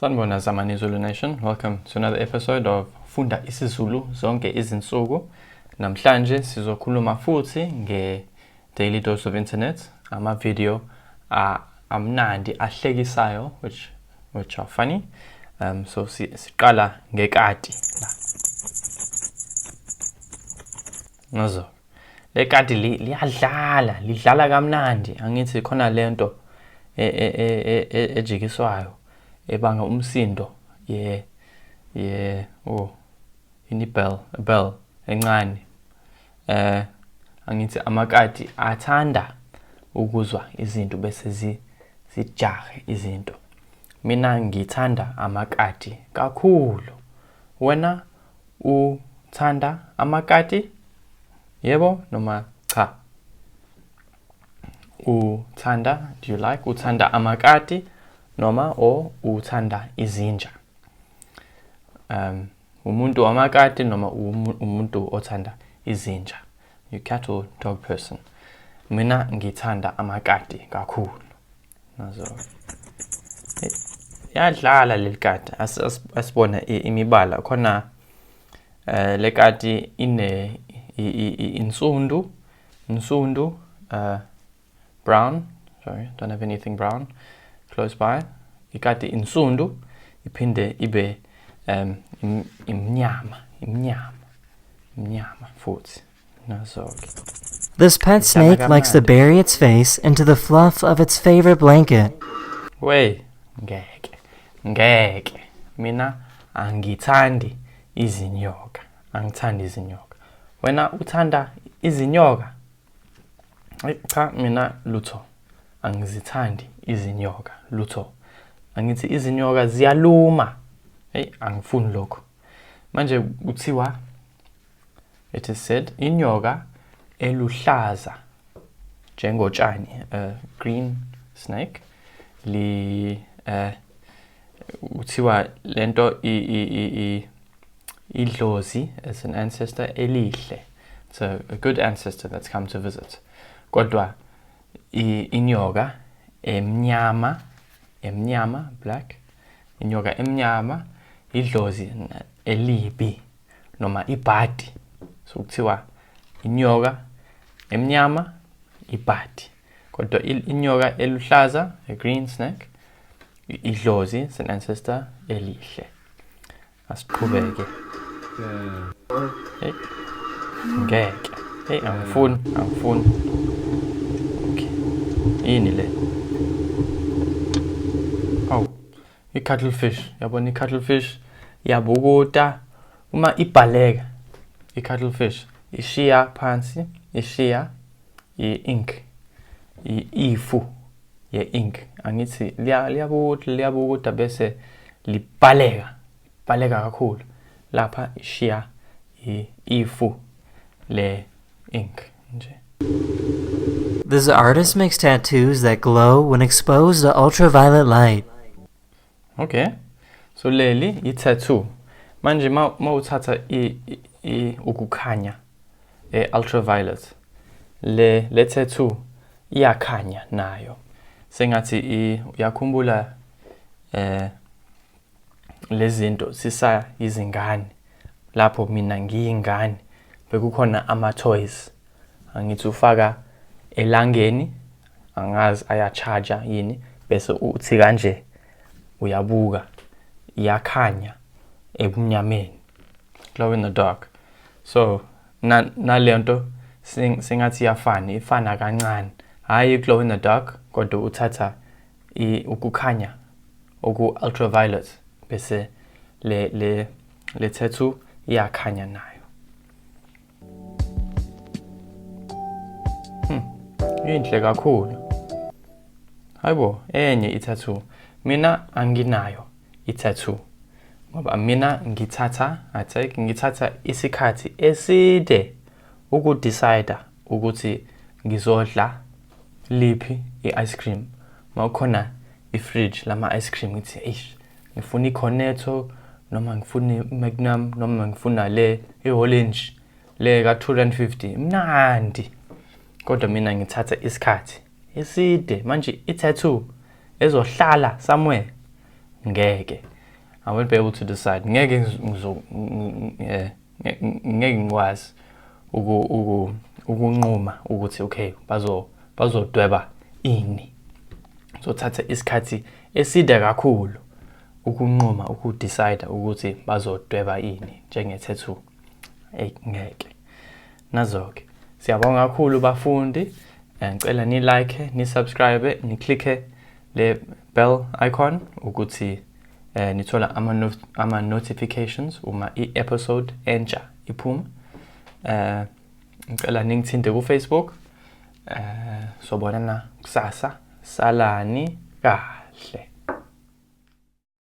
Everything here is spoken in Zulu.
Sanibona Zamani Zulu Nation. Welcome to another episode of Funda isiZulu zonke izinsuku. Namhlanje sizokhuluma futhi nge-Daily Dose of Internet, ama-video amnandi ahlekisayo which are funny. So siqala ngekati la. Nazo. Le kati lidlala kamnandi. Angithi khona lento ejikiswayo ebanga umsindo bell encane. Angithi amakati athanda ukuzwa izinto bese zijahe izinto. Mina ngithanda amakati kakhulu. Wena uthanda amakati? Yebo noma cha? Uthanda, do you like uthanda amakati noma o uthanda izinja? Umuntu amakati noma umuntu othanda izinja? You cat or dog person? Mina ngithanda amakati kakhulu. Nazo. Yadlala lelikati. Asibona imibala khona lekati ine insundu brown. Sorry, don't have anything brown close by. Ikati insundu iphinde ibe imnyama futhi. Nazo-ke. This pet snake likes to bury its face into the fluff of its favorite blanket. Wey, ngeke. Mina angithandi izinyoka. Angithandi izinyoka. Wena uthanda izinyoka? Cha, mina lutho. Angizithandi izinyoka, lutho. Angithi izinyoka ziyaluma. Angifuni lokho. Manje kuthiwa, it is said, inyoka eluhlaza njengotshani, green snake, kuthiwa lento idlozi as an ancestor elihle. It's a good ancestor that's come to visit. Kodwa inyoka emnyama, black, inyoka emnyama idlozi elibi noma ibhadi. So kuthiwa inyoka emnyama ibhadi. Kodwa inyoka eluhlaza, a green snake, idlozi is an ancestor elihle. Asiqhubeke. Ngeke. Angifuni. Okay. Yini le? I-cuttlefish. Yabona i-cuttlefish yabukuta uma ibhaleka. I-cuttlefish ishiya phansi, ishiya i-ink. Ifu ye-ink. Angithi liyabukuta bese libhaleka kakhulu. Lapha ishiya ifu le ink nje. This artist makes tattoos that glow when exposed to ultraviolet light. Okay. So leli i-tattoo. Manje ma uthatha ukukhanya ultraviolet. Le tattoo iyakhanya nayo. Sengathi uyakhumbula lezinto sisa izingane. Lapho mina ngiyingane bekukhona ama-toys. Angithi ufaka elangeni, angazi ayacharger yini, bese uthi kanje uyabuka, iyakhanya ebumnyameni, glow in the dark. So nalento singathi ifana kancane. Hayi glow in the dark, kodwa uthatha ukukhanya ultraviolet bese le tattoo iyakhanya nayo. Inhle kakhulu. Hayibo, enye i-tattoo. Mina anginayo i-tattoo. Ngoba mina ngithatha isikhathi eside ukudecide ukuthi ngizodla liphi i-ice cream. Mawukhona i-fridge lama ice cream ngithi ngifuna i-Cornetto noma ngifuna i-Magnum noma ngifuna le i-orange le ka 250. Mnandi. Kodwa mina ngithatha isikhathi eside manje i-tattoo ezohlala somewhere ngeke. I won't be able to decide. Ngeke ngikwazi ukunquma ukuthi okay bazodweba ini. Zothatha isikhathi eside kakhulu ukunquma ukudecide ukuthi bazodweba ini njenge tattoo. Ngeke. Nazo-ke. Siyabonga kakhulu bafundi. Ngicela ni like, ni subscribe, ni click le bell icon ukuthi nithola ama notifications uma i-episode entsha iphuma. Ngicela ningithinte ku Facebook. Sobonana kusasa. Salani kahle.